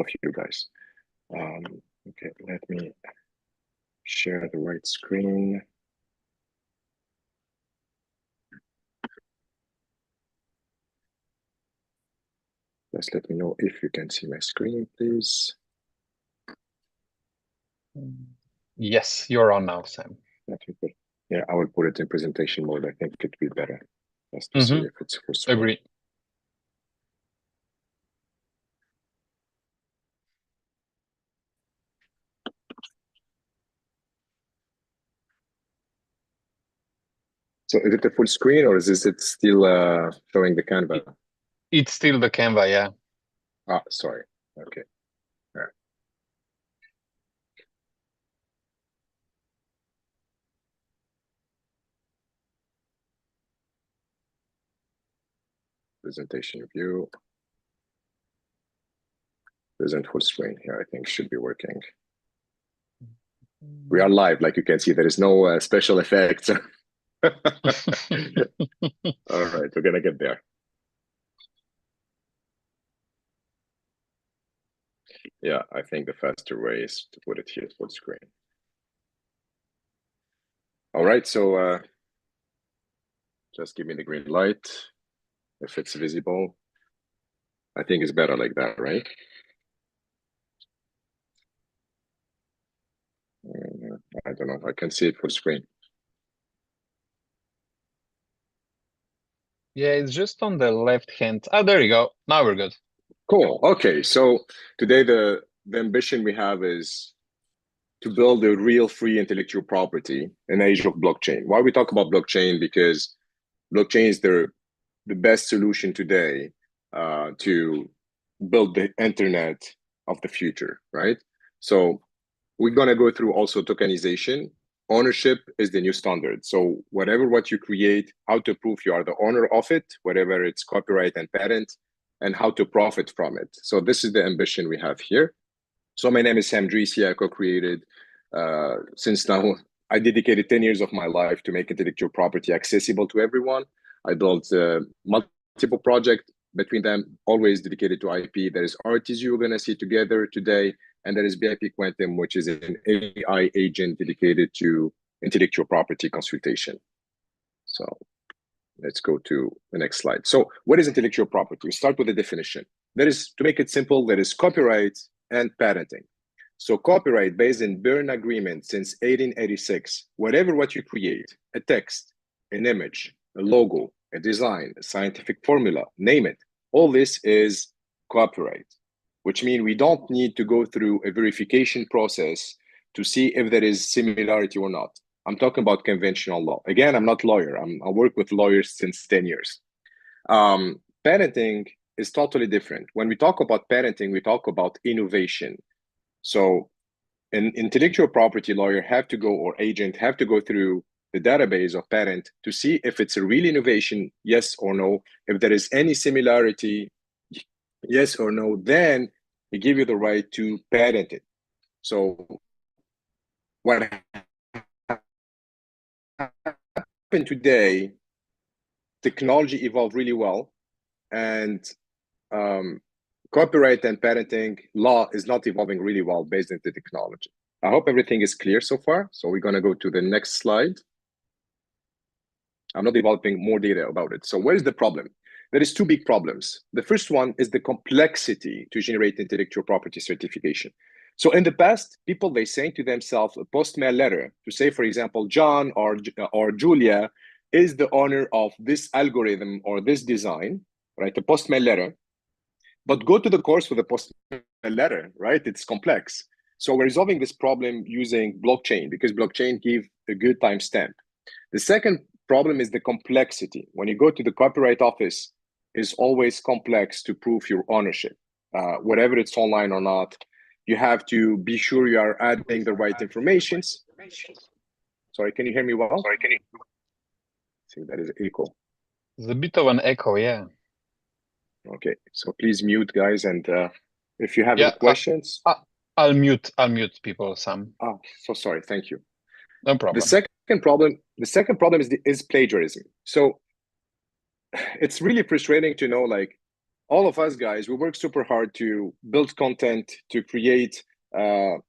of you guys. Okay, let me share the right screen. Just let me know if you can see my screen, please. Yes, you're on now, Sam. Yeah, I will put it in presentation mode. I think it'd be better just to see if it's full screen. Agree. So is it a full screen or is it still showing the Canva? It's still the Canva, yeah. Ah, sorry. Okay. All right. Presentation view. Present full screen here, I think should be working. We are live, like you can see, there is no special effects. All right, we're gonna get there. Yeah, I think the faster way is to put it here full screen. All right, so just give me the green light if it's visible. I think it's better like that, right? I don't know. I can see it full screen. Yeah, it's just on the left hand. Oh, there you go. Now we're good. Cool. Okay, so today the ambition we have is to build a real free intellectual property in the age of blockchain. Why we talk about blockchain? Because blockchain is the best solution today to build the internet of the future, right? So we're going to go through also tokenization. Ownership is the new standard. So whatever what you create, how to prove you are the owner of it, whatever it's copyright and patent, and how to profit from it. So this is the ambition we have here. So my name is Sam Drisi. I co-created since now I dedicated 10 years of my life to make intellectual property accessible to everyone. I built multiple projects, between them always dedicated to IP. There is Artis you're going to see together today, and there is BIP Quantum, which is an AI agent dedicated to intellectual property consultation. So let's go to the next slide. So what is intellectual property? We start with the definition. That is, to make it simple, that is copyright and patenting. So copyright based in Berne Agreement since 1886, whatever what you create, a text, an image, a logo, a design, a scientific formula, name it, all this is copyright, which means we don't need to go through a verification process to see if there is similarity or not. I'm talking about conventional law. Again, I'm not a lawyer. I work with lawyers since 10 years. Patenting is totally different. When we talk about patenting, we talk about innovation. So an intellectual property lawyer have to go, or agent have to go through the database of patent to see if it's a real innovation, yes or no. If there is any similarity, yes or no, then they give you the right to patent it. So what happened today, technology evolved really well, and copyright and patenting law is not evolving really well based on the technology. I hope everything is clear so far. So we're going to go to the next slide. I'm not developing more data about it. So what is the problem? There is two big problems. The first one is the complexity to generate intellectual property certification. So in the past, people, they sent to themselves a post-mail letter to say, for example, John or Julia is the owner of this algorithm or this design, right? A post-mail letter. But go to the course with a post-mail letter, right? It's complex. So we're resolving this problem using blockchain because blockchain gives a good timestamp. The second problem is the complexity. When you go to the copyright office, it's always complex to prove your ownership. Whatever it's online or not, you have to be sure you are adding the right information. Sorry, can you hear me well? Sorry, can you? I think that is echo. There's a bit of an echo, yeah. Okay, so please mute, guys, and if you have any questions. I'll mute people, Sam. Oh, so sorry. Thank you. No problem. The second problem is plagiarism. So it's really frustrating to know, like, all of us guys, we work super hard to build content, to create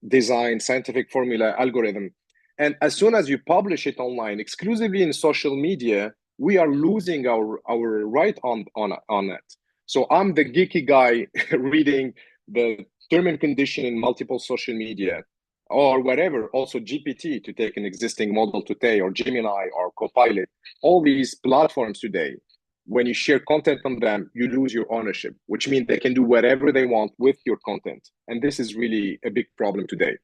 design, scientific formula, algorithm. And as soon as you publish it online, exclusively in social media, we are losing our right on it. So I'm the geeky guy reading the term and condition in multiple social media or whatever, also GPT to take an existing model today, or Gemini or Copilot, all these platforms today, when you share content on them, you lose your ownership, which means they can do whatever they want with your content. And this is really a big problem today.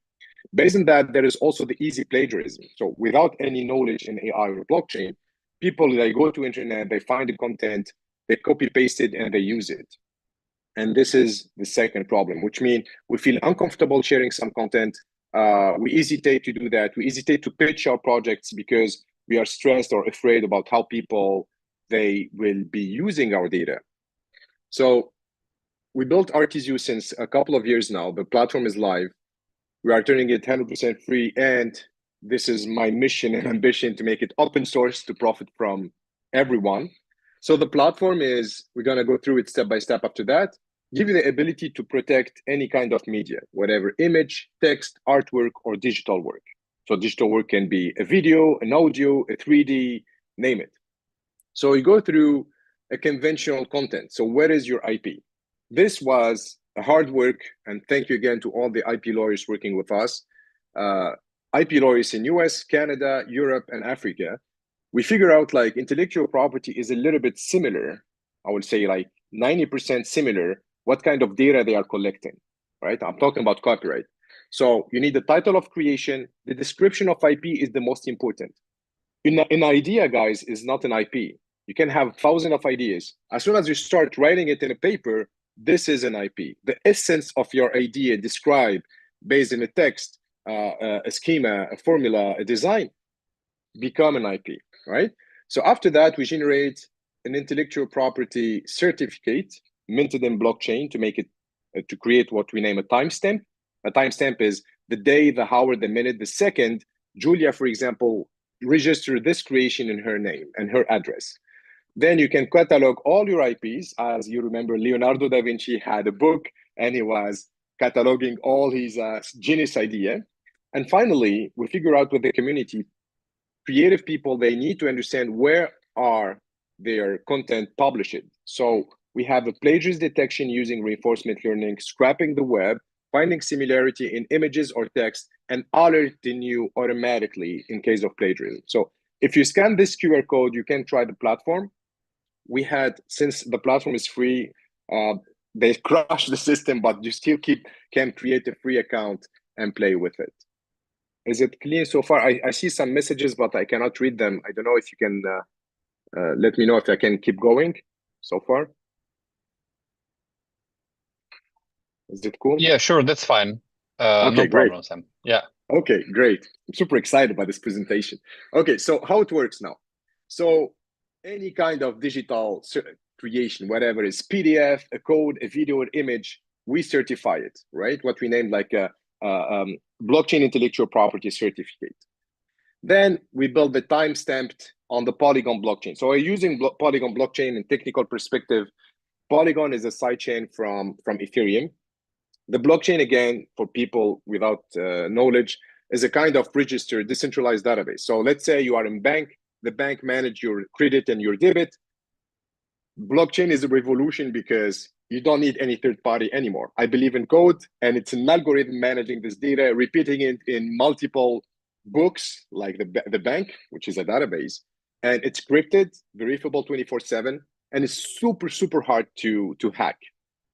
Based on that, there is also the easy plagiarism. So without any knowledge in AI or blockchain, people, they go to internet, they find the content, they copy paste it, and they use it. And this is the second problem, which means we feel uncomfortable sharing some content. We hesitate to do that. We hesitate to pitch our projects because we are stressed or afraid about how people, they will be using our data. So we built RTZU since a couple of years now. The platform is live. We are turning it 100% free. And this is my mission and ambition, to make it open source to profit from everyone. So the platform is, we're going to go through it step by step after that, give you the ability to protect any kind of media, whatever image, text, artwork, or digital work. So digital work can be a video, an audio, a 3D, name it. So you go through a conventional content. So where is your IP? This was a hard work, and thank you again to all the IP lawyers working with us. IP lawyers in US, Canada, Europe, and Africa. We figure out like intellectual property is a little bit similar. I would say like 90% similar, what kind of data they are collecting, right? I'm talking about copyright. So you need the title of creation. The description of IP is the most important. An idea, guys, is not an IP. You can have thousands of ideas. As soon as you start writing it in a paper, this is an IP. The essence of your idea described based in a text, a schema, a formula, a design, become an IP, right? So after that, we generate an intellectual property certificate minted in blockchain to make it, to create what we name a timestamp. A timestamp is the day, the hour, the minute, the second. Julia, for example, register this creation in her name and her address. Then you can catalog all your IPs. As you remember, Leonardo da Vinci had a book and he was cataloging all his genius idea. And finally, we figure out with the community, creative people, they need to understand where are their content published. So we have a plagiarism detection using reinforcement learning, scrapping the web, finding similarity in images or text, and alerting you automatically in case of plagiarism. So if you scan this QR code, you can try the platform. We had, since the platform is free, they crashed the system, but you still can create a free account and play with it. Is it clean so far? I see some messages, but I cannot read them. I don't know if you can let me know if I can keep going so far. Is it cool? Yeah, sure, that's fine. Okay, no great. problem, Sam. Yeah. Okay, great. I'm super excited by this presentation. Okay, so how it works now. So any kind of digital creation, whatever it's PDF, a code, a video, or image, we certify it, right? What we named like a blockchain intellectual property certificate. Then we build the timestamped on the Polygon blockchain. So we're using Polygon blockchain in technical perspective. Polygon is a sidechain from Ethereum. The blockchain, again, for people without knowledge, is a kind of registered decentralized database. So let's say you are in bank, the bank manage your credit and your debit. Blockchain is a revolution because you don't need any third party anymore. I believe in code, and it's an algorithm managing this data, repeating it in multiple books, like the bank, which is a database. And it's encrypted, verifiable 24/7, and it's super, super hard to hack.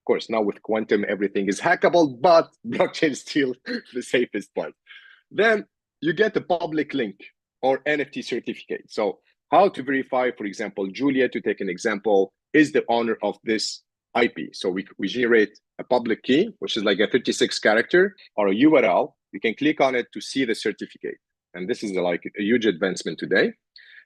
Of course, now with quantum, everything is hackable, but blockchain is still the safest part. Then you get a public link or NFT certificate. So how to verify, for example, Julia, to take an example, is the owner of this IP. So we generate a public key, which is like a 36 character or a URL. You can click on it to see the certificate. And this is like a huge advancement today.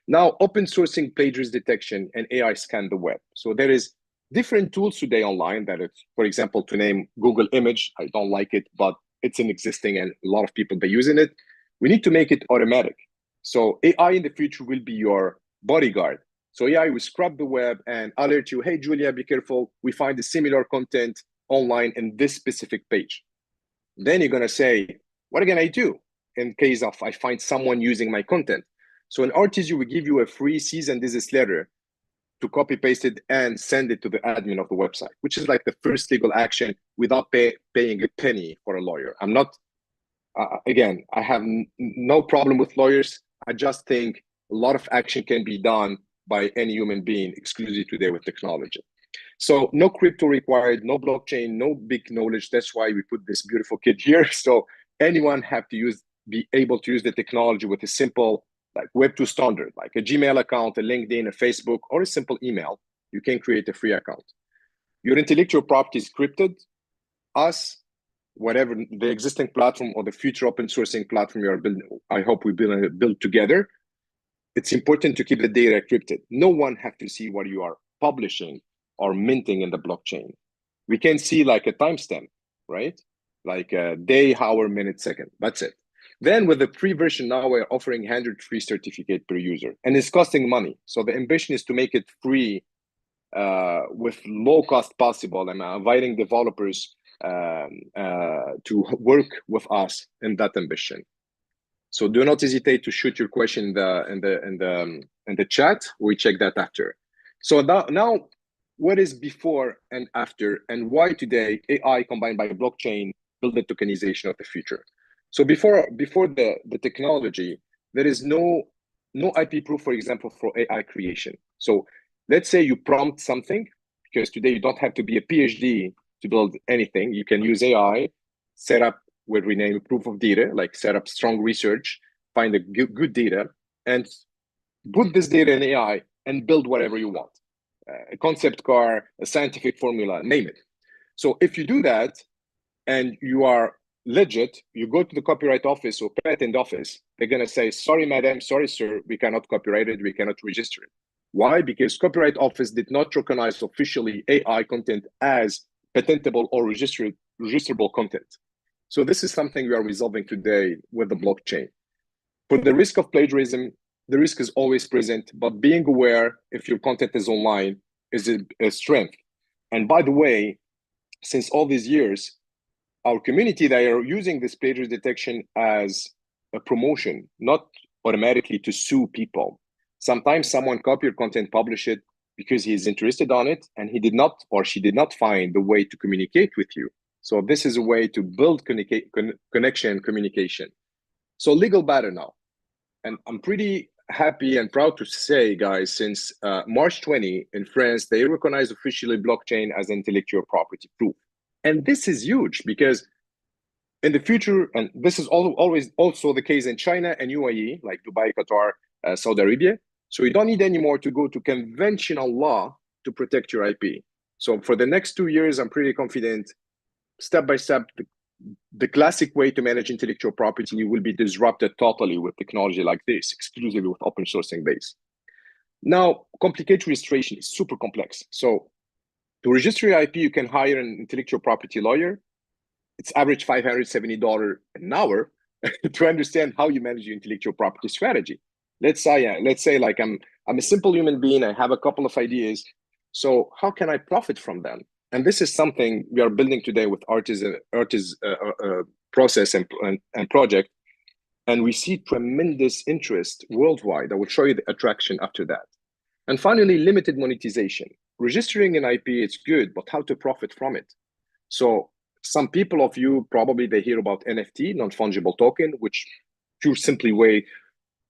Now, open sourcing plagiarism detection and AI scan the web. So there is different tools today online that it's, for example, to name Google image. I don't like it, but it's an existing and a lot of people are using it. We need to make it automatic. So AI in the future will be your bodyguard. So AI will scrub the web and alert you, hey, Julia, be careful. We find a similar content online in this specific page. Then you're going to say, what can I do in case of I find someone using my content? So an artist will give you a free cease and desist letter to copy paste it and send it to the admin of the website, which is like the first legal action without paying a penny for a lawyer. I'm not, again, I have no problem with lawyers. I just think a lot of action can be done by any human being exclusively today with technology. So no crypto required, no blockchain, no big knowledge. That's why we put this beautiful kid here. So anyone have to be able to use the technology with a simple like Web2 standard, like a Gmail account, a LinkedIn, a Facebook, or a simple email. You can create a free account. Your intellectual property is encrypted. Us, whatever the existing platform or the future open sourcing platform you are building, I hope we build together. It's important to keep the data encrypted. No one have to see what you are publishing or minting in the blockchain. We can see like a timestamp, right? Like a day, hour, minute, second. That's it. Then with the free version, now we're offering 100 free certificate per user, and it's costing money. So the ambition is to make it free with low cost possible. I'm inviting developers to work with us in that ambition. So do not hesitate to shoot your question in the chat. We check that after. So now, what is before and after, and why today AI combined by blockchain build the tokenization of the future? So before the technology, there is no IP proof, for example, for AI creation. So let's say you prompt something, because today you don't have to be a PhD to build anything. You can use AI, set up what we name proof of data, like set up strong research, find a good data, and put this data in AI and build whatever you want. A concept car, a scientific formula, name it. So if you do that and you are legit, you go to the copyright office or patent office, they're going to say, sorry, madam, sorry, sir, we cannot copyright it, we cannot register it. Why? Because copyright office did not recognize officially AI content as patentable or registerable content. So this is something we are resolving today with the blockchain. For the risk of plagiarism, the risk is always present, but being aware if your content is online is a strength. And by the way, since all these years, our community, they are using this plagiarism detection as a promotion, not automatically to sue people. Sometimes someone copy your content, publish it because he's interested on it, and he did not, or she did not find the way to communicate with you. So this is a way to build connection, communication. So legal battle now. And I'm pretty happy and proud to say, guys, since March 20 in France, they recognize officially blockchain as intellectual property proof. And this is huge because in the future, and this is always also the case in China and UAE, like Dubai, Qatar, Saudi Arabia. So you don't need anymore to go to conventional law to protect your IP. So for the next 2 years, I'm pretty confident, step by step, the classic way to manage intellectual property will be disrupted totally with technology like this, exclusively with open sourcing base. Now, complicated registration is super complex. So to register your IP, you can hire an intellectual property lawyer. It's average $570 an hour to understand how you manage your intellectual property strategy. Let's say like I'm a simple human being. I have a couple of ideas. So how can I profit from them? And this is something we are building today with Artis process and project. And we see tremendous interest worldwide. I will show you the attraction after that. And finally, limited monetization. Registering an IP, it's good, but how to profit from it? So some people of you, probably they hear about NFT, non-fungible token, which pure simply way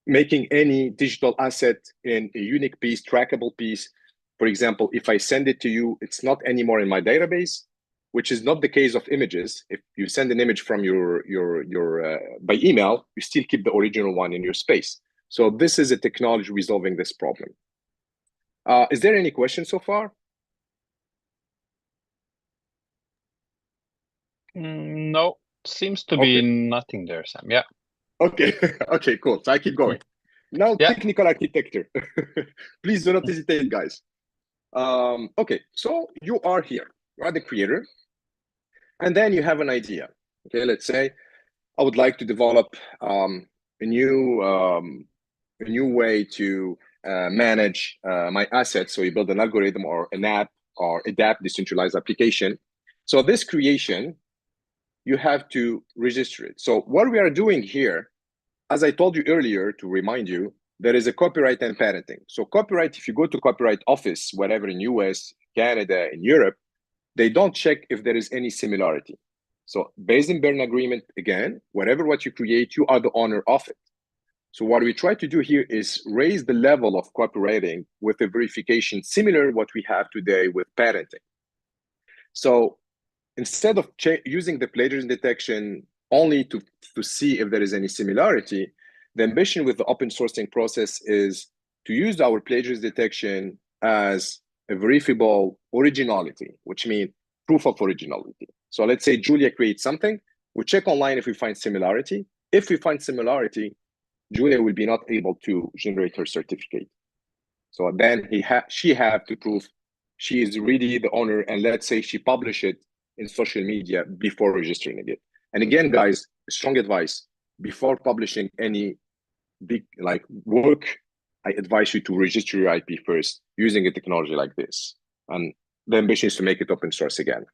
making any digital asset in a unique piece, trackable piece. For example, if I send it to you, it's not anymore in my database, which is not the case of images. If you send an image from your by email, you still keep the original one in your space. So this is a technology resolving this problem. Is there any questions so far? No, seems to be nothing there, Sam. Yeah. Okay. Okay, cool. So I keep going. Now, technical architecture. Please do not hesitate, guys. Okay, so you are here. You are the creator. And then you have an idea. Okay, let's say I would like to develop a new way to manage my assets. So you build an algorithm or an app or adapt decentralized application. So this creation, you have to register it. So what we are doing here, as I told you earlier, to remind you, there is a copyright and patenting. So copyright, if you go to copyright office, whatever in US, Canada, in Europe, they don't check if there is any similarity. So based in Berne agreement, again, whatever what you create, you are the owner of it. So what we try to do here is raise the level of copywriting with a verification similar to what we have today with patenting. So instead of using the plagiarism detection only to see if there is any similarity, the ambition with the open sourcing process is to use our plagiarism detection as a verifiable originality, which means proof of originality. So let's say Julia creates something, we check online if we find similarity. If we find similarity, Julia will be not able to generate her certificate. So then she have to prove she is really the owner, and let's say she publish it in social media before registering it. And again, guys, strong advice, before publishing any big work, I advise you to register your IP first using a technology like this. And the ambition is to make it open source again.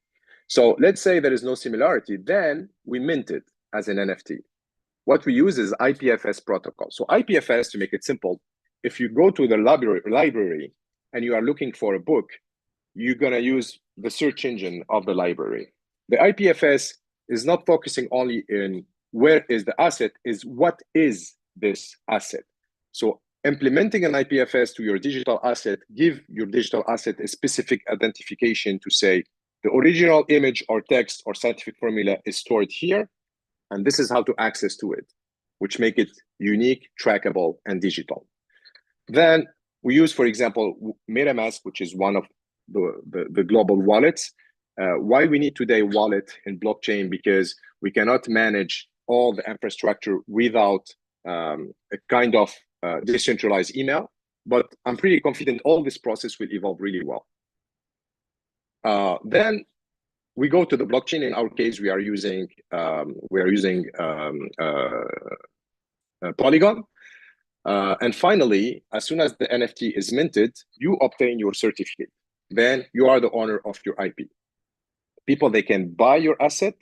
So let's say there is no similarity, then we mint it as an NFT. What we use is IPFS protocol. So IPFS, to make it simple, if you go to the library and you are looking for a book, you're going to use the search engine of the library. The IPFS is not focusing only in where is the asset, is what is this asset. So implementing an IPFS to your digital asset, give your digital asset a specific identification to say the original image or text or scientific formula is stored here, and this is how to access to it, which make it unique, trackable, and digital. Then we use, for example, MetaMask, which is one of the global wallets. Why we need today wallet in blockchain? Because we cannot manage all the infrastructure without a kind of decentralized email. But I'm pretty confident all this process will evolve really well. Then we go to the blockchain. In our case, we are using Polygon. And finally, as soon as the NFT is minted, you obtain your certificate. Then you are the owner of your IP. People, they can buy your asset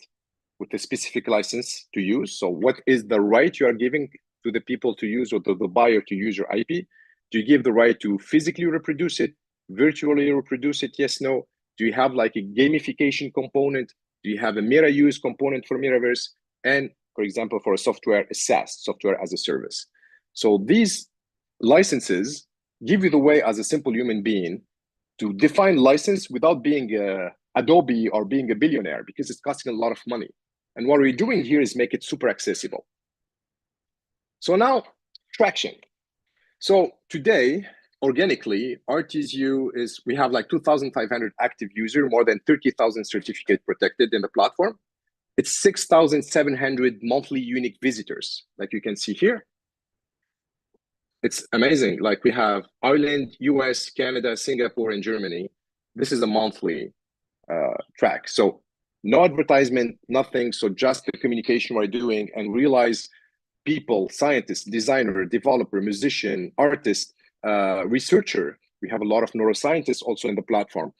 with a specific license to use. So what is the right you are giving to the people to use, or to the buyer to use your IP? Do you give the right to physically reproduce it, virtually reproduce it? Yes, no. Do you have like a gamification component? Do you have a meta use component for Metaverse? And for example, for a software, a SaaS, software as a service. So these licenses give you the way as a simple human being to define license without being Adobe or being a billionaire, because it's costing a lot of money. And what we're doing here is make it super accessible. So now, traction. So today, organically, RTSU is, we have like 2,500 active users, more than 30,000 certificates protected in the platform. It's 6,700 monthly unique visitors, like you can see here. It's amazing. Like we have Ireland, US, Canada, Singapore, and Germany. This is a monthly track. So no advertisement, nothing. So just the communication we're doing, and realize people, scientists, designer, developer, musician, artist, researcher. We have a lot of neuroscientists also in the platform.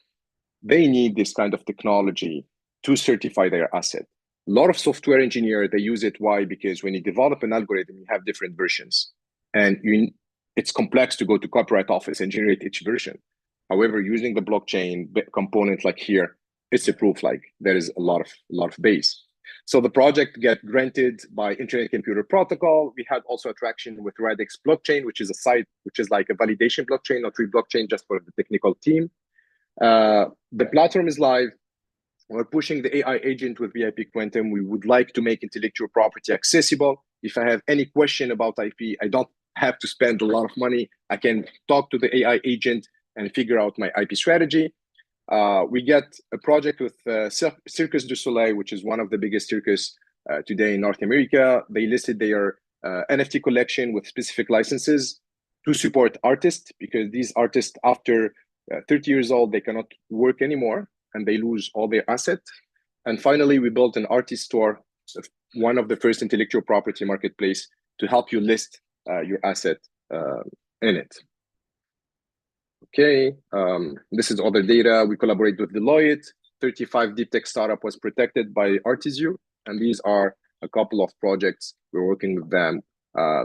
They need this kind of technology to certify their asset. A lot of software engineers, they use it. Why? Because when you develop an algorithm, you have different versions. And it's complex to go to copyright office and generate each version. However, using the blockchain component like here, it's a proof like there is a lot of base. So the project get granted by Internet Computer Protocol. We had also attraction with Radix blockchain, which is a site, which is like a validation blockchain, not real blockchain, just for the technical team. The platform is live. We're pushing the AI agent with VIP Quantum. We would like to make intellectual property accessible. If I have any question about IP, I don't have to spend a lot of money. I can talk to the AI agent and figure out my IP strategy. We get a project with Circus du Soleil, which is one of the biggest circus today in North America. They listed their NFT collection with specific licenses to support artists, because these artists, after 30 years old, they cannot work anymore and they lose all their assets. And finally, we built an artist store, one of the first intellectual property marketplace, to help you list your asset in it. Okay, this is other data. We collaborate with Deloitte. 35 deep tech startup was protected by Artisio, and these are a couple of projects we're working with them.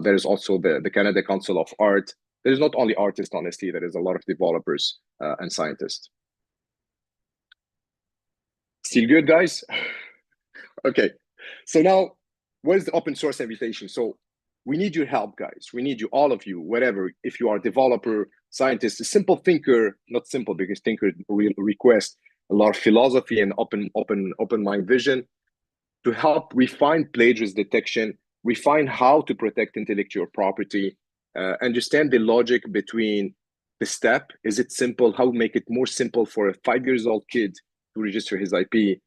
There's also the Canada Council of Art. There's not only artists, honestly, there is a lot of developers and scientists. Still good, guys? Okay, so now what is the open source invitation? So we need your help, guys. We need you, all of you, whatever. If you are a developer, scientist, a simple thinker, not simple because thinker request a lot of philosophy and open mind vision to help refine plagiarism detection, refine how to protect intellectual property, understand the logic between the step. Is it simple? How make it more simple for a 5 years old kid to register his IP?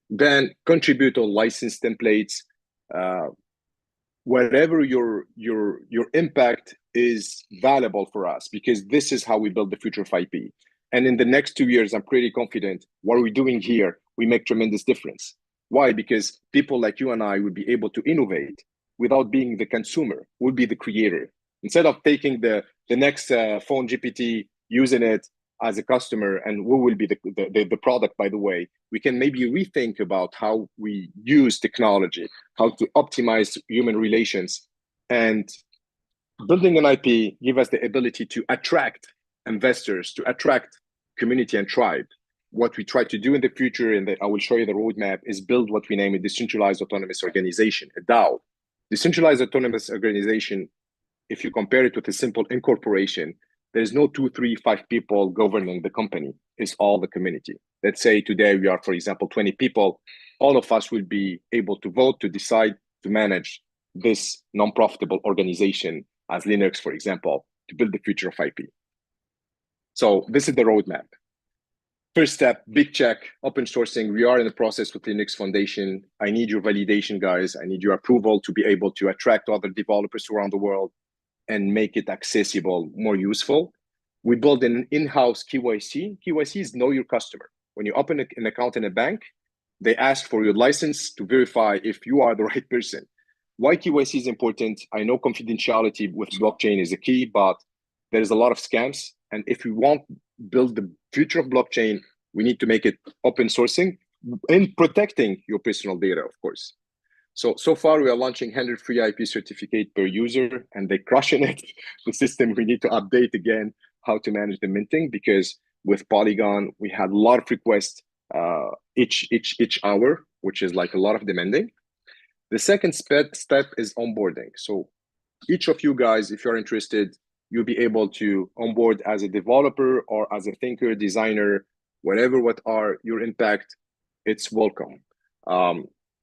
Then contribute on license templates. Whatever your impact is valuable for us, because this is how we build the future of IP. And in the next 2 years, I'm pretty confident what we're doing here, we make tremendous difference. Why? Because people like you and I would be able to innovate without being the consumer, we'll be the creator. Instead of taking the next phone GPT, using it as a customer, and we will be the product, by the way, we can maybe rethink about how we use technology, how to optimize human relations, and building an IP give us the ability to attract investors, to attract community and tribe. What we try to do in the future, and I will show you the roadmap, is build what we name a decentralized autonomous organization, a DAO. Decentralized autonomous organization, if you compare it with a simple incorporation, there's no 2, 3, 5 people governing the company. It's all the community. Let's say today we are, for example, 20 people. All of us will be able to vote to decide to manage this non-profitable organization as Linux, for example, to build the future of IP. So this is the roadmap. First step, big check, open sourcing. We are in the process with Linux Foundation. I need your validation, guys. I need your approval to be able to attract other developers around the world and make it accessible, more useful. We build an in-house KYC. KYC is know your customer. When you open an account in a bank, they ask for your license to verify if you are the right person. Why KYC is important? I know confidentiality with blockchain is a key, but there's a lot of scams. And if we want to build the future of blockchain, we need to make it open sourcing and protecting your personal data, of course. So far, we are launching 100 free IP certificate per user, and they're crushing it. The system, we need to update again how to manage the minting, because with Polygon, we had a lot of requests each hour, which is like a lot of demanding. The second step is onboarding. So each of you guys, if you're interested, you'll be able to onboard as a developer or as a thinker, designer, whatever, what are your impact, it's welcome.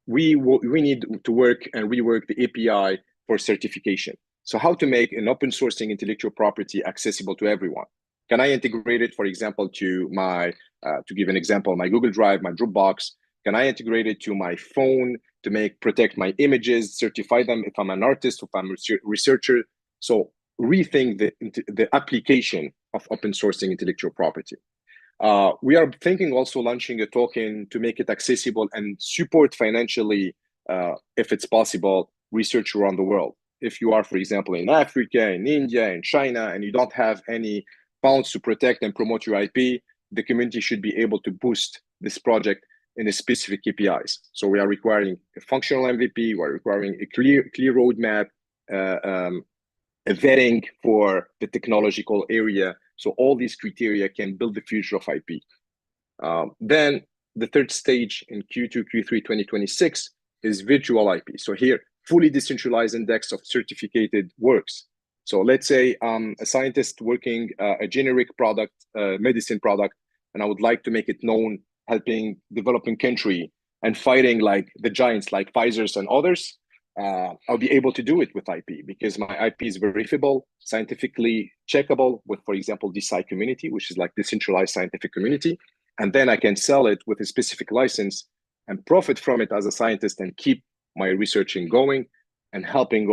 We need to work and rework the API for certification. So how to make an open sourcing intellectual property accessible to everyone? Can I integrate it, for example, to my, to give an example, my Google Drive, my Dropbox? Can I integrate it to my phone to protect my images, certify them if I'm an artist, if I'm a researcher? So rethink the application of open sourcing intellectual property. We are thinking also launching a token to make it accessible and support financially, if it's possible, research around the world. If you are, for example, in Africa, in India, in China, and you don't have any funds to protect and promote your IP, the community should be able to boost this project in a specific KPIs. So we are requiring a functional MVP, we're requiring a clear roadmap, a vetting for the technological area. So all these criteria can build the future of IP. Then the third stage in Q2, Q3 2026 is virtual IP. So here, fully decentralized index of certificated works. So let's say a scientist working a generic product, medicine product, and I would like to make it known, helping developing country and fighting like the giants like Pfizer's and others. I'll be able to do it with IP because my IP is verifiable, scientifically checkable with, for example, DeSci community, which is like decentralized scientific community. And then I can sell it with a specific license and profit from it as a scientist and keep my researching going and helping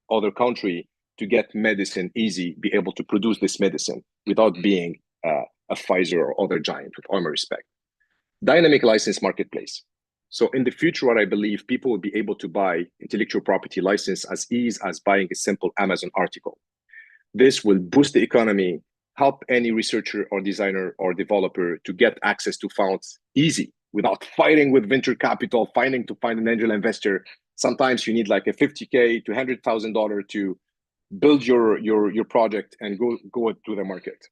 other country to get medicine easy, be able to produce this medicine without being a Pfizer or other giant, with all my respect. Dynamic license marketplace. So in the future, what I believe people will be able to buy intellectual property license as easy as buying a simple Amazon article. This will boost the economy help any researcher or designer or developer to get access to funds easy without fighting with venture capital, fighting to find an angel investor. Sometimes you need like a $50K to $100,000 to build your project and go to the market.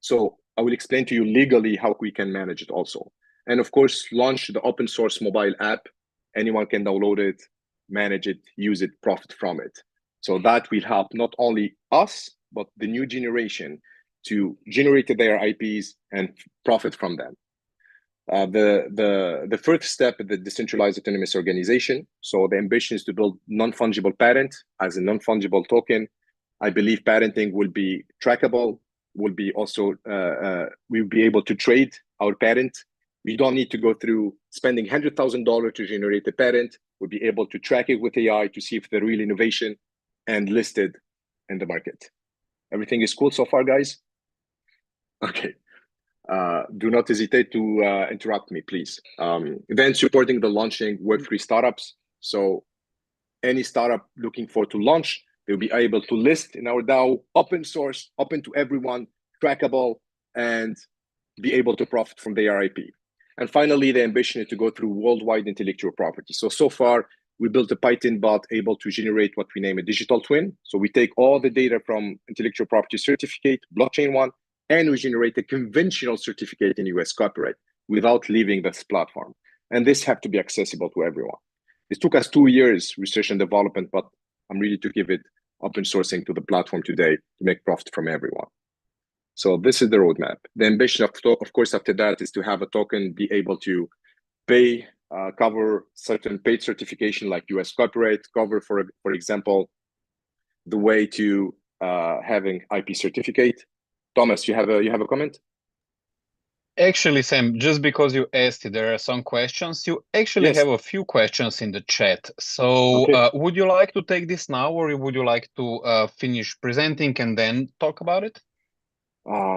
So I will explain to you legally how we can manage it also. And of course, launch the open source mobile app. Anyone can download it, manage it, use it, profit from it. So that will help not only us, but the new generation to generate their IPs and profit from them. The first step is the decentralized autonomous organization. So the ambition is to build non-fungible parent as a non-fungible token. I believe parenting will be trackable, will be also, we'll be able to trade our parent. We don't need to go through spending $100,000 to generate a parent. We'll be able to track it with AI to see if they're real innovation and listed in the market. Everything is cool so far, guys? Okay. Do not hesitate to interrupt me, please. Then supporting the launching Web3 startups. So any startup looking for to launch, they'll be able to list in our DAO, open source, open to everyone, trackable, and be able to profit from their IP. And finally, the ambition is to go through worldwide intellectual property. So far, we built a Python bot able to generate what we name a digital twin. So we take all the data from intellectual property certificate, blockchain one, and we generate a conventional certificate in US copyright without leaving this platform. And this have to be accessible to everyone. It took us 2 years research and development, but I'm ready to give it open sourcing to the platform today to make profit from everyone. So this is the roadmap. The ambition, of course, after that is to have a token be able to pay, cover certain paid certification like US copyright, cover, for example, the way to having IP certificate. Thomas, you have a comment? Actually, Sam, just because you asked it, there are some questions. You actually Yes. have a few questions in the chat. So Okay. would you like to take this now, or would you like to finish presenting and then talk about it?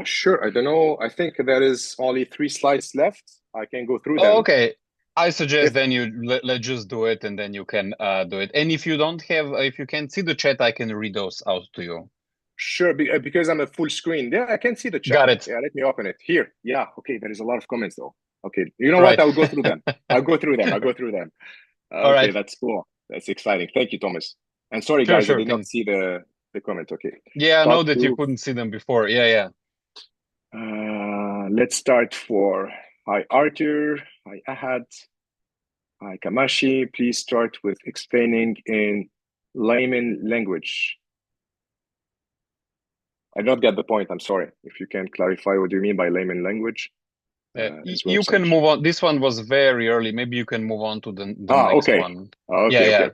Sure. I don't know. I think there is only 3 slides left. I can go through Oh, them. okay. I suggest If then let's just do it, and then you can do it. And if you don't have, if you can't see the chat, I can read those out to you. Sure, because I'm a full screen. Yeah, I can see the chat. Got it. Yeah, let me open it here. Yeah, okay. There is a lot of comments though. Okay, you know what? Right. I'll go through them. I'll go through them. All Okay, right. that's cool. That's exciting. Thank you, Thomas. And sorry, Sure, guys, I sure. did not see the comment. Okay. Yeah, I know Talk that you to. couldn't see them before. Yeah. Let's start for hi Arthur, hi Ahad, hi Kamashi. Please start with explaining in layman language. I don't get the point. I'm sorry. If you can clarify what you mean by layman language. You can move on. This one was very early. Maybe you can move on to the next okay. one. Okay.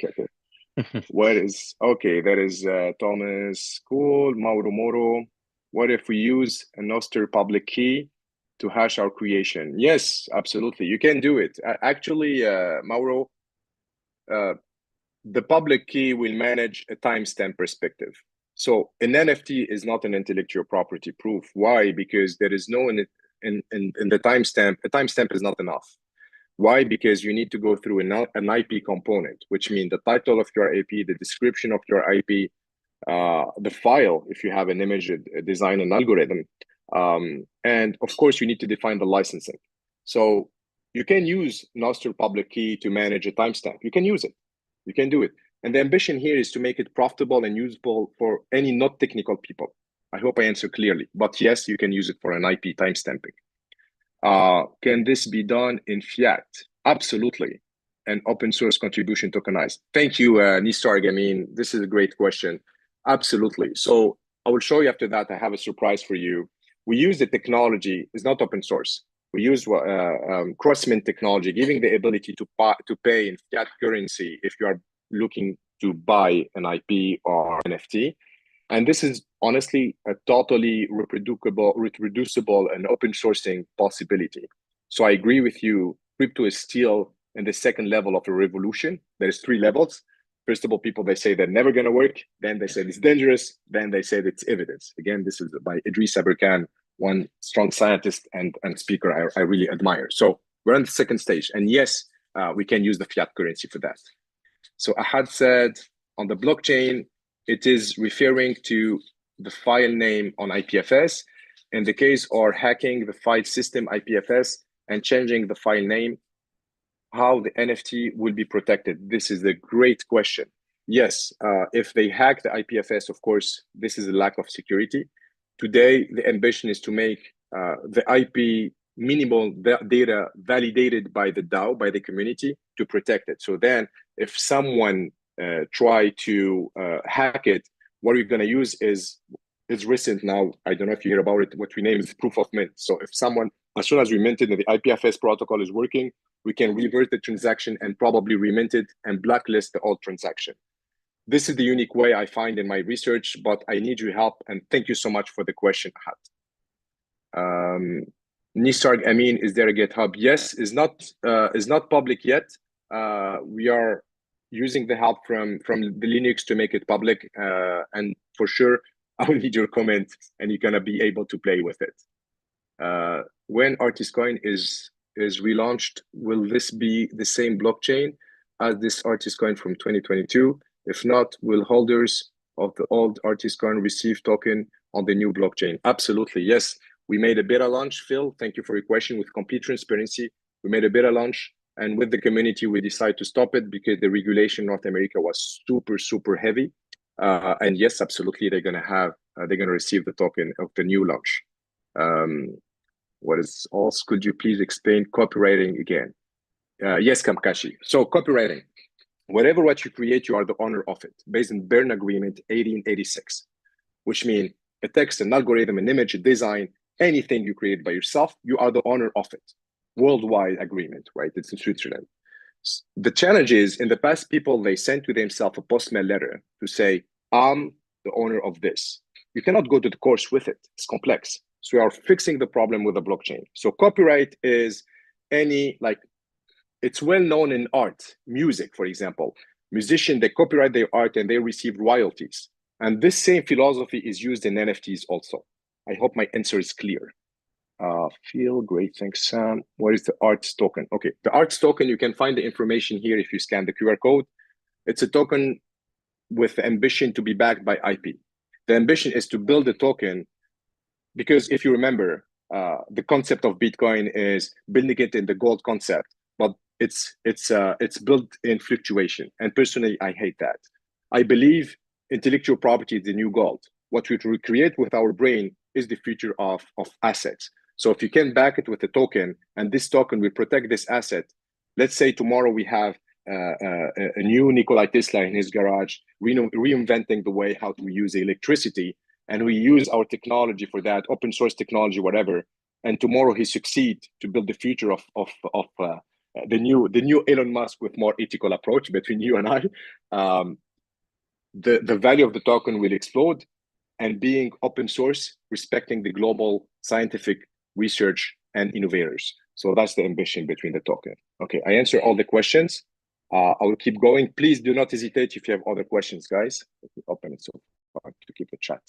Where is okay? There is Thomas. Cool. Mauro Moro. What if we use a Noster public key to hash our creation? Yes, absolutely. You can do it. Actually, Mauro, the public key will manage a timestamp perspective. So an NFT is not an intellectual property proof. Why? Because there is no in the timestamp. A timestamp is not enough. Why? Because you need to go through an IP component, which means the title of your IP, the description of your IP, the file, if you have an image, a design, an algorithm. And of course, you need to define the licensing. So you can use Nostr public key to manage a timestamp. You can use it. You can do it. And the ambition here is to make it profitable and usable for any not technical people. I hope I answer clearly. But yes, you can use it for an IP timestamping. Can this be done in fiat? Absolutely. And open source contribution tokenized. Thank you, Nisarg. I mean, this is a great question. Absolutely. So I will show you after that. I have a surprise for you. We use the technology. It's not open source. We use crossmint technology, giving the ability to pay in fiat currency if you are looking to buy an IP or NFT. And this is honestly a totally reproducible and open sourcing possibility. So I agree with you. Crypto is still in the second level of a revolution. There's 3 levels. First of all, people, they say they're never going to work. Then they say it's dangerous. Then they say it's evidence. Again, this is by Idris Aberkan, one strong scientist and speaker I really admire. So we're on the second stage. And yes, we can use the fiat currency for that. So Ahad said on the blockchain, it is referring to the file name on IPFS. In the case or hacking the file system IPFS and changing the file name, how the NFT will be protected? This is a great question. Yes, if they hack the IPFS, of course, this is a lack of security. Today, the ambition is to make the IP minimal data validated by the DAO, by the community, to protect it. So then if someone try to hack it, what we're going to use is, it's recent now, I don't know if you hear about it, what we name is proof of mint. So if someone, as soon as we mint it and the IPFS protocol is working, we can revert the transaction and probably remint it and blacklist the old transaction. This is the unique way I find in my research, but I need your help. And thank you so much for the question, Ahad. Nisarg Amin, is there a GitHub? Yes, is not public yet. We are using the help from the Linux to make it public. And for sure, I will need your comment and you're gonna be able to play with it. When Artistcoin is relaunched, will this be the same blockchain as this Artistcoin from 2022? If not, will holders of the old Artistcoin receive token on the new blockchain? Absolutely, yes. We made a beta launch, Phil. Thank you for your question. With complete transparency, we made a beta launch, and with the community, we decided to stop it because the regulation in North America was super heavy. And yes, absolutely, they're gonna receive the token of the new launch. What is else? Could you please explain copywriting again? Yes, Kamkashi. So copywriting, whatever what you create, you are the owner of it, based on Berne Agreement 1886, which means a text, an algorithm, an image, a design, anything you create by yourself, you are the owner of it. Worldwide agreement, right? It's in Switzerland. The challenge is, in the past, people, they sent to themselves a postmail letter to say, I'm the owner of this. You cannot go to the course with it. It's complex. So we are fixing the problem with the blockchain. So copyright is it's well known in art, music, for example. Musicians, they copyright their art and they receive royalties. And this same philosophy is used in NFTs also. I hope my answer is clear. Feel great, thanks, Sam. What is the arts token? Okay, the arts token, you can find the information here if you scan the QR code. It's a token with the ambition to be backed by IP. The ambition is to build a token because if you remember, the concept of Bitcoin is building it in the gold concept, but it's built in fluctuation. And personally, I hate that. I believe intellectual property is the new gold. What we create with our brain is the future of assets. So if you can back it with a token, and this token will protect this asset, let's say tomorrow we have a new Nikola Tesla in his garage, reinventing the way how to use electricity, and we use our technology for that, open source technology, whatever. And tomorrow he succeed to build the future of the new Elon Musk with more ethical approach between you and I. The value of the token will explode, and being open source, respecting the global scientific research and innovators. So that's the ambition between the token. Okay, I answer all the questions. I will keep going. Please do not hesitate if you have other questions, guys. Let me open it so far to keep the chat.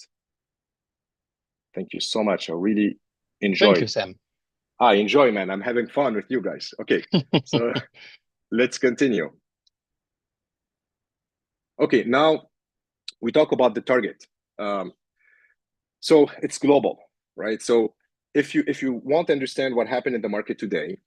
Thank you so much. I really enjoy. Thank you, Sam. I enjoy, man. I'm having fun with you guys. Okay, so let's continue. Okay, now we talk about the target. So it's global, right? So if you want to understand what happened in the market today,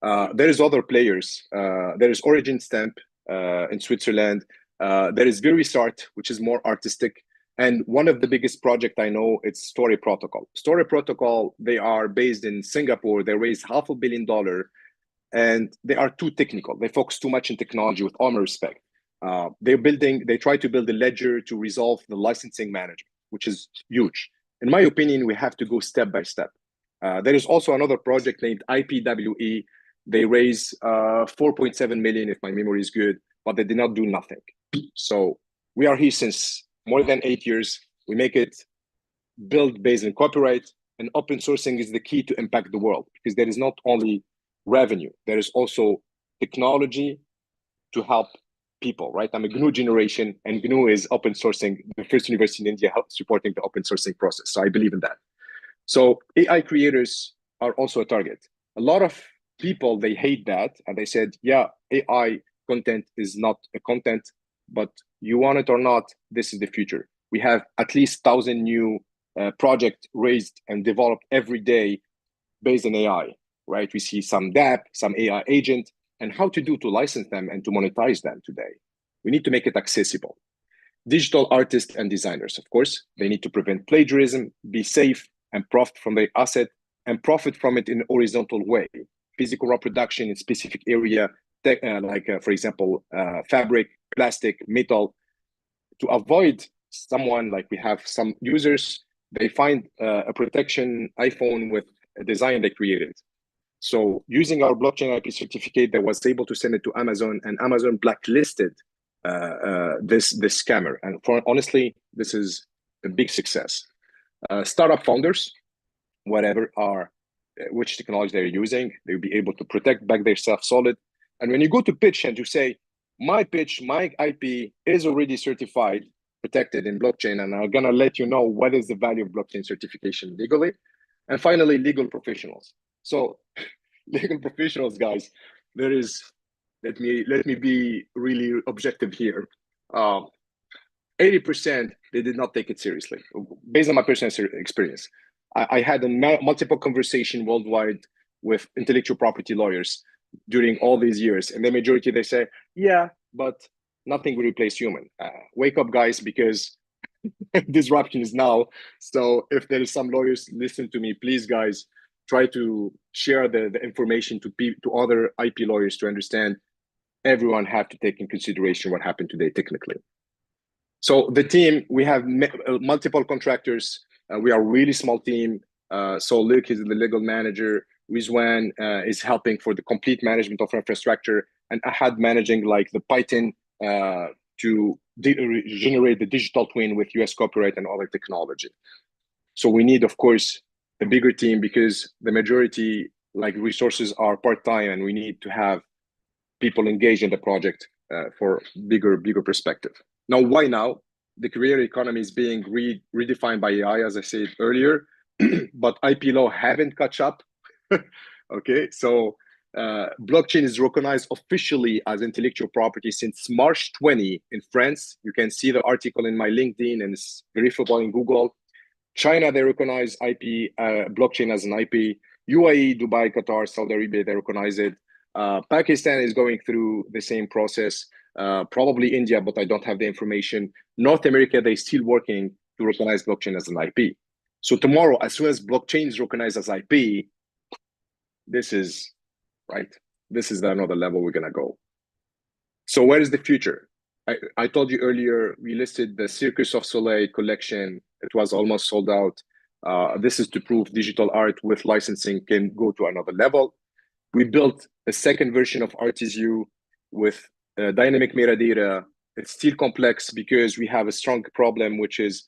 there is other players. There is Origin Stamp in Switzerland. There is VeriStart, which is more artistic. And one of the biggest project I know, it's Story Protocol. Story Protocol, they are based in Singapore. They raised $500 million, and they are too technical. They focus too much in technology, with all my respect. They try to build a ledger to resolve the licensing management, which is huge. In my opinion, we have to go step by step. There is also another project named IPWE. They raise 4.7 million, if my memory is good, but they did not do nothing. So we are here since more than 8 years. We make it build based on copyright, and open sourcing is the key to impact the world, because there is not only revenue, there is also technology to help people, right? I'm a GNU generation, and GNU is open sourcing, the first university in India supporting the open sourcing process. So I believe in that. So AI creators are also a target. A lot of people, they hate that. And they said, yeah, AI content is not a content, but you want it or not, this is the future. We have at least 1,000 new projects raised and developed every day based on AI, right? We see some DApp, some AI agent, and how to license them and to monetize them today. We need to make it accessible. Digital artists and designers, of course, they need to prevent plagiarism, be safe, and profit from their asset, and profit from it in a horizontal way. Physical reproduction in specific area, for example, fabric, plastic, metal, to avoid someone, like we have some users, they find a protection iPhone with a design they created. So using our blockchain IP certificate, they was able to send it to Amazon, and Amazon blacklisted this scammer. And honestly, this is a big success. Startup founders, whatever which technology they're using, they'll be able to protect back their self-solid. And when you go to pitch and you say, my IP is already certified, protected in blockchain, and I'm gonna let you know what is the value of blockchain certification legally. And finally, legal professionals. So legal professionals, guys, let me be really objective here. 80%, they did not take it seriously, based on my personal experience. I had a multiple conversation worldwide with intellectual property lawyers during all these years, and the majority, they say, yeah, but nothing will replace human. Wake up, guys, because disruption is now. So if there is some lawyers, listen to me, please, guys, try to share the information to other IP lawyers to understand everyone have to take in consideration what happened today technically. So the team, we have multiple contractors. We are a really small team. So Luke is the legal manager. Rizwan is helping for the complete management of infrastructure, and Ahad managing like the Python to generate the digital twin with US copyright and other technology. So we need, of course, a bigger team because the majority like resources are part-time, and we need to have people engaged in the project for bigger perspective. Now, why now? The career economy is being redefined by AI, as I said earlier, but IP law haven't caught up. Okay, so blockchain is recognized officially as intellectual property since March 20 in France. You can see the article in my LinkedIn, and it's verifiable in Google. China, they recognize IP blockchain as an IP. UAE, Dubai, Qatar, Saudi Arabia, they recognize it. Pakistan is going through the same process. Probably India, but I don't have the information. North America, they're still working to recognize blockchain as an IP. So tomorrow, as soon as blockchain is recognized as IP, this is another level we're gonna go. So where is the future? I told you earlier, we listed the Circus of Soleil collection. It was almost sold out. This is to prove digital art with licensing can go to another level. We built a second version of Artisu with dynamic metadata. It's still complex because we have a strong problem, which is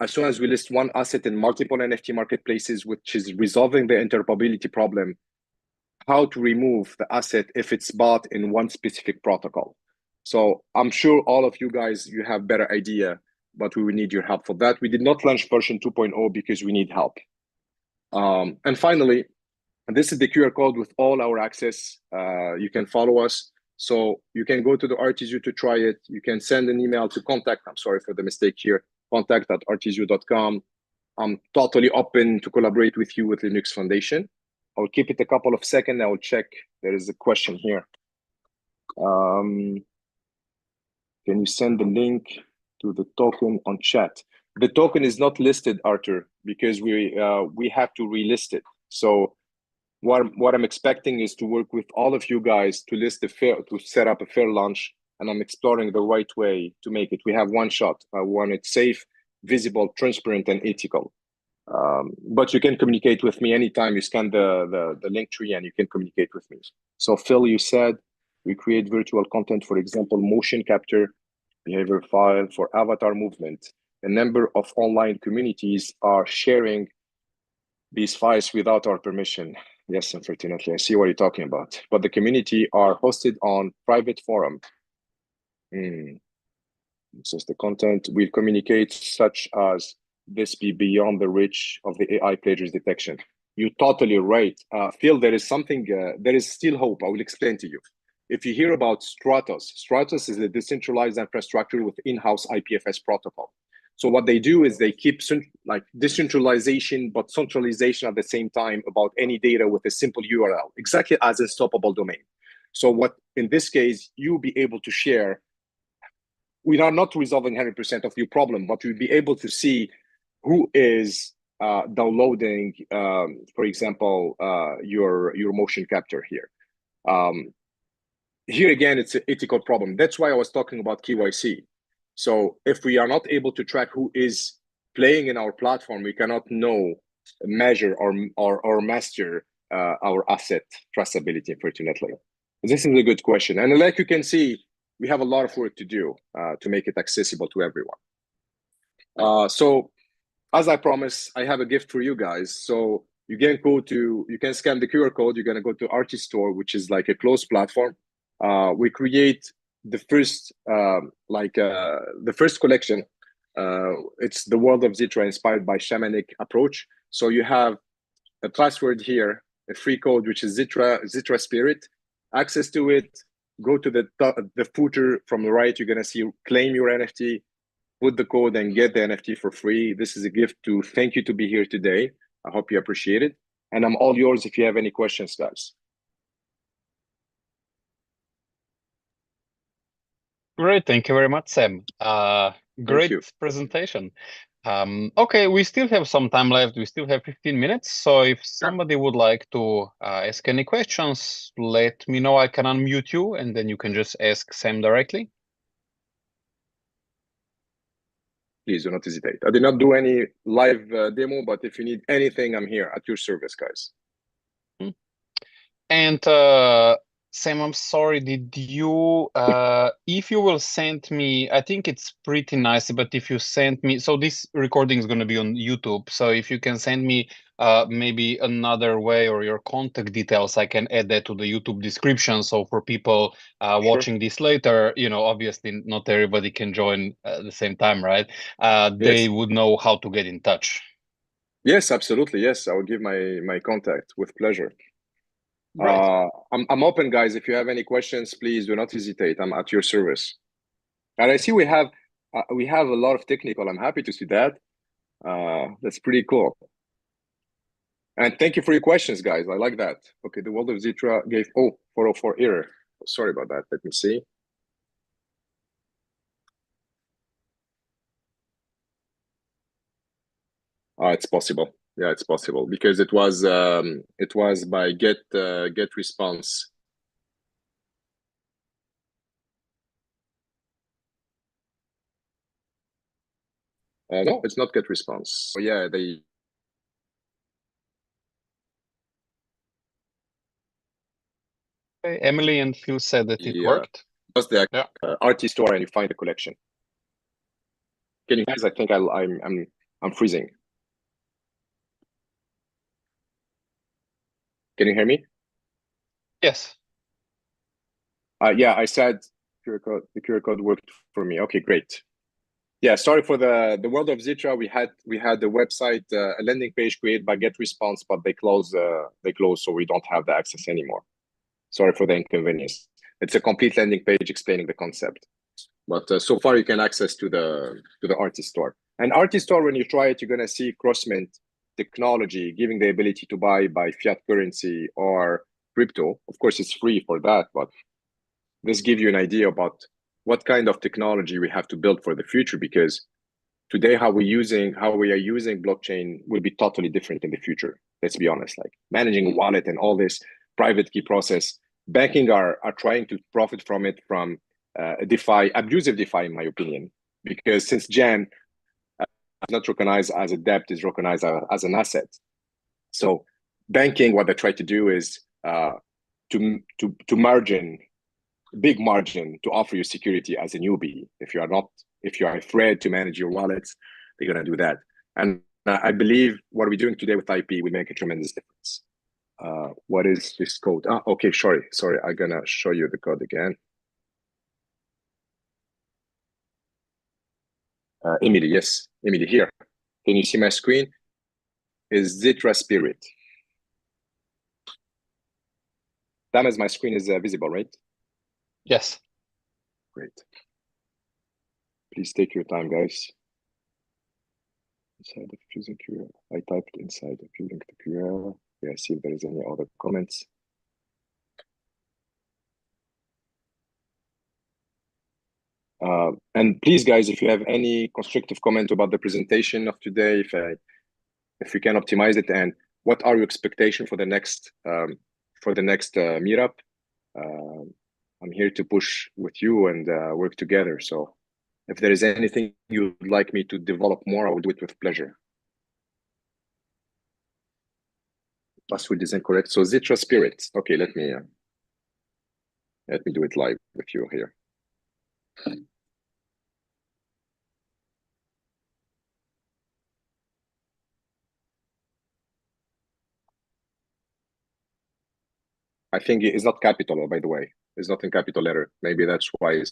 as soon as we list one asset in multiple NFT marketplaces, which is resolving the interoperability problem, how to remove the asset if it's bought in one specific protocol. So I'm sure all of you guys, you have better idea, but we will need your help for that. We did not launch version 2.0 because we need help. And finally, this is the QR code with all our access. You can follow us. So you can go to the Artisu to try it. You can send an email to contact, I'm sorry for the mistake here, contact@artisu.com. I'm totally open to collaborate with you with Linux Foundation. I'll keep it a couple of seconds. I will check. There is a question here. Can you send the link to the token on chat? The token is not listed, Arthur, because we have to relist it. So what I'm expecting is to work with all of you guys to list to set up a fair launch, and I'm exploring the right way to make it. We have one shot. I want it safe, visible, transparent, and ethical. But you can communicate with me anytime. You scan the link tree and you can communicate with me. So Phil, you said we create virtual content, for example, motion capture, behavior file for avatar movement. A number of online communities are sharing these files without our permission. Yes, unfortunately, I see what you're talking about. But the community are hosted on private forum. This is the content. We'll communicate such as this be beyond the reach of the AI plagiarism detection. You're totally right. Phil, there is something, there is still hope. I will explain to you. If you hear about Stratos, Stratos is a decentralized infrastructure with in-house IPFS protocol. So what they do is they keep like decentralization, but centralization at the same time about any data with a simple URL, exactly as a stoppable domain. So what, in this case, you'll be able to share, we are not resolving 100% of your problem, but you'll be able to see who is downloading, for example, your motion capture here. Here again, it's an ethical problem. That's why I was talking about KYC. So if we are not able to track who is playing in our platform, we cannot know, measure, or master our asset traceability, unfortunately. This is a good question. And like you can see, we have a lot of work to do to make it accessible to everyone. So as I promised, I have a gift for you guys. So you can scan the QR code. You're going to go to Artist Store, which is like a closed platform. We create the first collection. It's the World of Zitra inspired by shamanic approach. So you have a password here, a free code, which is Zitra Spirit. Access to it. Go to the footer from the right. You're going to see claim your NFT. Put the code and get the NFT for free. This is a gift to thank you to be here today. I hope you appreciate it. And I'm all yours if you have any questions, guys. Great, thank you very much, Sam. Great presentation. Okay, we still have some time left. We still have 15 minutes. So if somebody would like to ask any questions, let me know. I can unmute you and then you can just ask Sam directly. Please do not hesitate. I did not do any live demo, but if you need anything, I'm here at your service, guys. And Sam, I'm sorry, did you, if you will send me, I think it's pretty nice, but if you send me, so this recording is going to be on YouTube. So if you can send me maybe another way or your contact details, I can add that to the YouTube description. So for people watching this later, you know, obviously not everybody can join at the same time, right? They would know how to get in touch. Yes, absolutely. Yes, I will give my contact with pleasure. Right. I'm open, guys. If you have any questions, please do not hesitate. I'm at your service. And I see we have a lot of technical. I'm happy to see that. That's pretty cool. And thank you for your questions, guys. I like that. Okay, the World of Zitra gave 404 error. Sorry about that. Let me see. It's possible. Yeah, it's possible because it was by get response. No, it's not get response. So yeah, they. Okay, Emily and Phil said that it worked. Just the Artist Store and you find the collection. Can you guys? I think I'm freezing. Can you hear me? Yes. Yeah, I said the QR code worked for me. Okay, great. Yeah, sorry for the World of Zitra. We had the website, a landing page created by GetResponse, but they closed, so we don't have the access anymore. Sorry for the inconvenience. It's a complete landing page explaining the concept. But so far you can access to the Artist Store. And Artist Store, when you try it, you're gonna see cross-mint technology giving the ability to buy by fiat currency or crypto. Of course, it's free for that, but this gives you an idea about what kind of technology we have to build for the future, because today how we are using blockchain will be totally different in the future. Let's be honest, like managing a wallet and all this private key process, banking are trying to profit from it, from abusive DeFi, in my opinion, because since Jan is not recognized as a debt, is recognized as an asset. So banking, what they try to do is to big margin to offer you security as a newbie. If you are afraid to manage your wallets, they're gonna do that. And I believe what we're doing today with IP will make a tremendous difference. What is this code? Okay, sorry. I'm gonna show you the code again. Emily, yes, Emily here. Can you see my screen? Is Zitra Spirit. That as my screen is visible, right? Yes. Great. Please take your time, guys. inside of using QR. I typed inside of using the QR. Yeah, see if there is any other comments. And please, guys, if you have any constructive comment about the presentation of today, if we can optimize it, and what are your expectations for the next meetup? I'm here to push with you and work together. So if there is anything you'd like me to develop more, I will do it with pleasure. Password is incorrect. So Zitra Spirit. Okay, let me do it live with you here. I think it's not capital, by the way. It's not in capital letter. Maybe that's why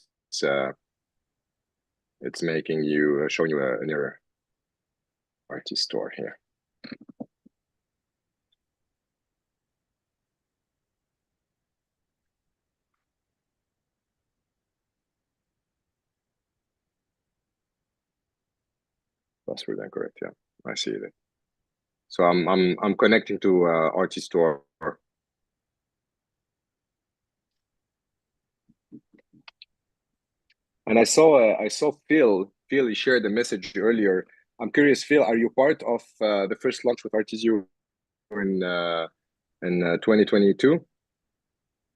it's making you showing you an error. RT store here. Password incorrect. Yeah, I see it. So I'm connecting to RT store. And I saw Phil. Phil, he shared a message earlier. I'm curious, Phil, are you part of the first launch with RTZU in 2022? If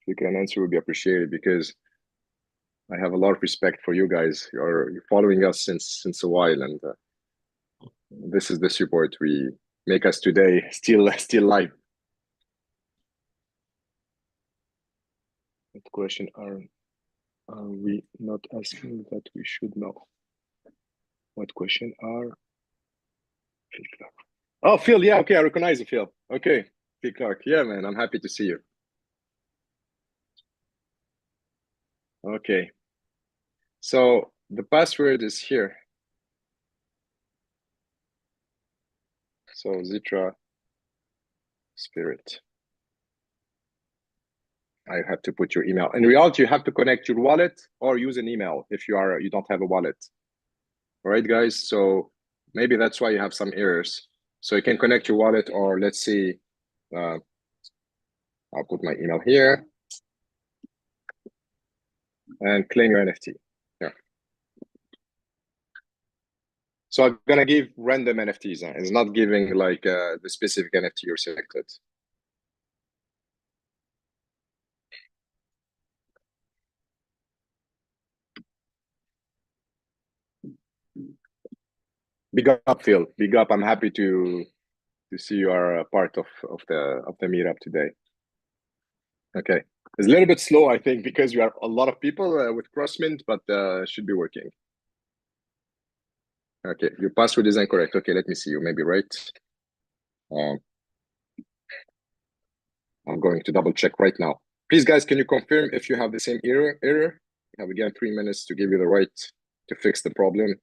you can answer, would be appreciated, because I have a lot of respect for you guys. You're following us since a while, and this is the support we make us today still live. What question are we not asking that we should know? What question are Phil Clark? Oh, Phil, yeah, okay, I recognize you, Phil. Okay, Phil Clark, yeah, man, I'm happy to see you. Okay, so the password is here. So Zitra Spirit. I have to put your email. In reality, you have to connect your wallet or use an email if you don't have a wallet. All right, guys. So maybe that's why you have some errors. So you can connect your wallet, or let's see. I'll put my email here and claim your NFT. Yeah. So I'm gonna give random NFTs. It's not giving like the specific NFT you're selected. Big up, Phil. Big up. I'm happy to see you are a part of the meetup today. Okay, it's a little bit slow, I think, because we are a lot of people with CrossMint, but should be working. Okay, your password is incorrect. Okay, let me see. You may be right. I'm going to double check right now. Please, guys, can you confirm if you have the same error? You have again 3 minutes to give you the right to fix the problem.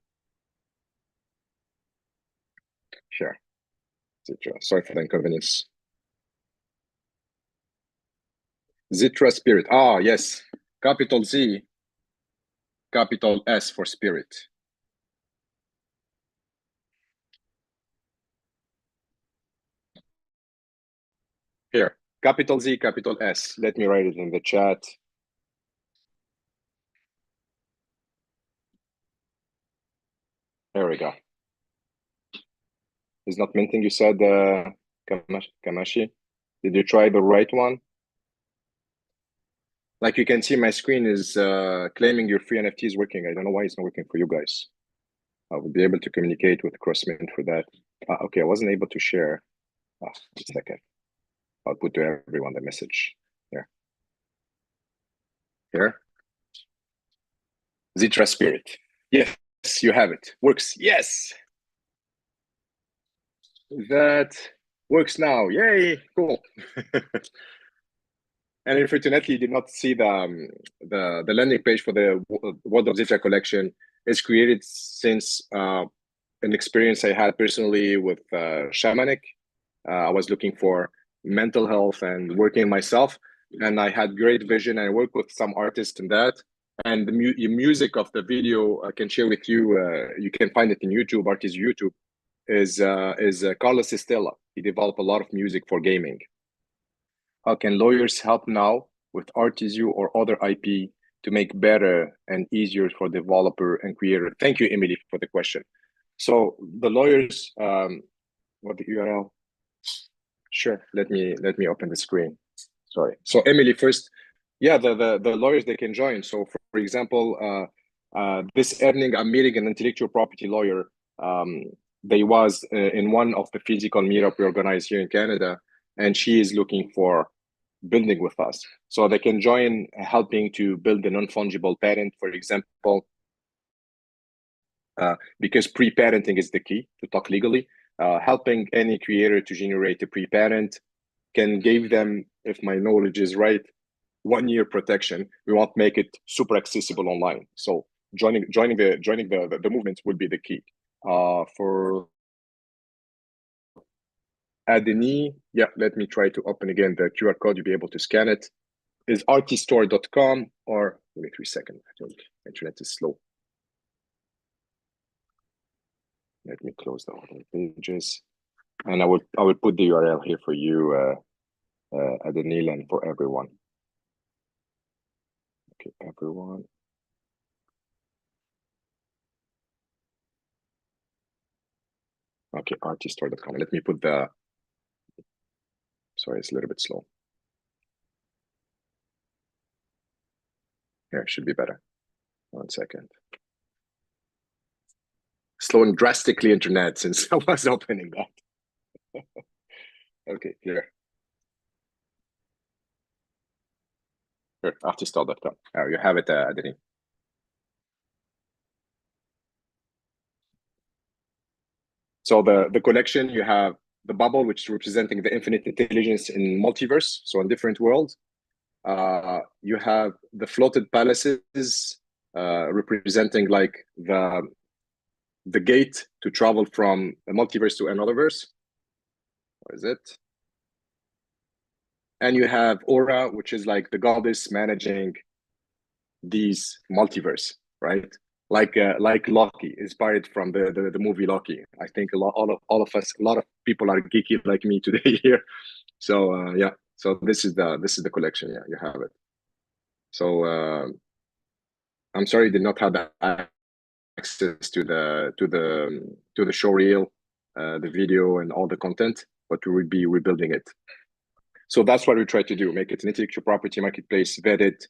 Sure. Sorry for the inconvenience. Zitra Spirit. Ah, yes. Capital Z, capital S for Spirit. Here, capital Z, capital S. Let me write it in the chat. There we go. It's not minting, you said, Kamashi. Did you try the right one? Like you can see, my screen is claiming your free NFT is working. I don't know why it's not working for you guys. I will be able to communicate with CrossMint for that. Okay, I wasn't able to share. Just a second. I'll put to everyone the message here. Here. Zitra Spirit. Yes, you have it. Works. Yes. That works now. Yay. Cool. And unfortunately, you did not see the landing page for the World of Zitra collection. It's created since an experience I had personally with Shamanic. I was looking for mental health and working myself, and I had great vision. I worked with some artists in that, and the music of the video I can share with you. You can find it in YouTube, artist YouTube. is Carlos Estella. He developed a lot of music for gaming. How can lawyers help now with RTSU or other IP to make better and easier for developer and creator? Thank you, Emily, for the question. So the lawyers, what the URL? Sure, let me open the screen. Sorry. So Emily, first, yeah, the lawyers, they can join. So for example, this evening I'm meeting an intellectual property lawyer. They was in one of the physical meetup we organize here in Canada, and she is looking for building with us. So they can join helping to build a non-fungible patent, for example, because pre-patenting is the key to talk legally. Helping any creator to generate a pre-patent can give them, if my knowledge is right, 1 year protection. We want to make it super accessible online. So joining the movement will be the key. For Adeni, yeah, let me try to open again the QR code. You'll be able to scan it. Is rtstore.com or give me 3 seconds. I think internet is slow. Let me close the other pages, and I will put the URL here for you, Adenil, and for everyone. Okay, everyone. Okay, rtstore.com. Let me put the. Sorry, it's a little bit slow. Here, it should be better. 1 second. Slowing drastically internet since I was opening that. Okay, here. Here, rtstore.com. You have it, Adeni. So the collection, you have the bubble, which is representing the infinite intelligence in multiverse, so in different worlds. You have the floated palaces, representing like the gate to travel from a multiverse to another verse. What is it? And you have Aura, which is like the goddess managing these multiverse, right? Like Loki, inspired from the movie Loki. I think all of us, a lot of people are geeky like me today here. So yeah, so this is the collection. Yeah, you have it. So I'm sorry, did not have access to the show reel, the video, and all the content, but we will be rebuilding it. So that's what we try to do: make it an intellectual property marketplace, vetted.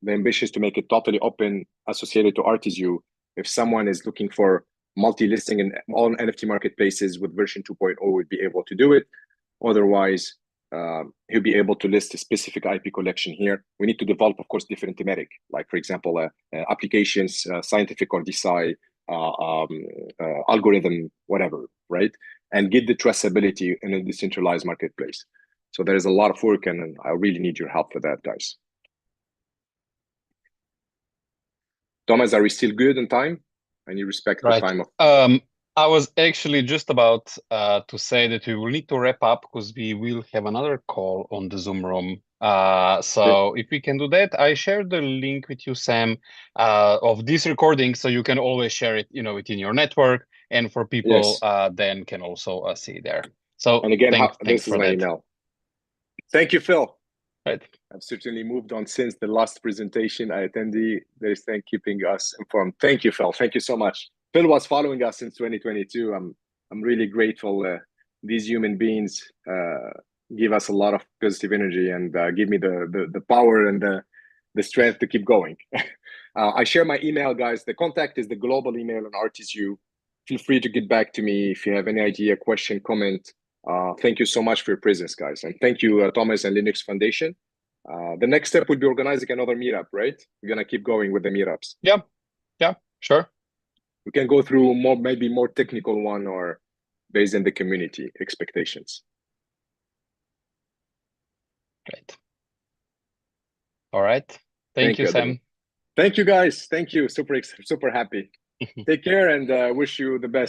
The ambition is to make it totally open, associated to RTSU. If someone is looking for multi-listing in all NFT marketplaces with version 2.0, would be able to do it. Otherwise, he'll be able to list a specific IP collection here. We need to develop, of course, different thematic, like, for example, applications, scientific or DeSci, algorithm, whatever, right? And get the traceability in a decentralized marketplace. So there is a lot of work, and I really need your help for that, guys. Thomas, are we still good on time? I need respect the time of. I was actually just about to say that we will need to wrap up because we will have another call on the Zoom room. So if we can do that, I shared the link with you, Sam, of this recording, so you can always share it, within your network, and for people then can also see there. So and again, thanks this is for my that. email. Thank you, Phil. Right. I've certainly moved on since the last presentation I attended. There's thank keeping us informed. Thank you, Phil. Thank you so much. Phil was following us since 2022. I'm really grateful. These human beings give us a lot of positive energy and give me the power and the strength to keep going. I share my email, guys. The contact is the global email on RTSU. Feel free to get back to me if you have any idea, question, comment. Thank you so much for your presence, guys. And thank you, Thomas and Linux Foundation. The next step would be organizing another meetup, right? We're going to keep going with the meetups. Yeah, sure. We can go through maybe more technical one or based on the community expectations. Great. All right. Thank you, Sam. Thank you, guys. Thank you. Super happy. Take care and wish you the best.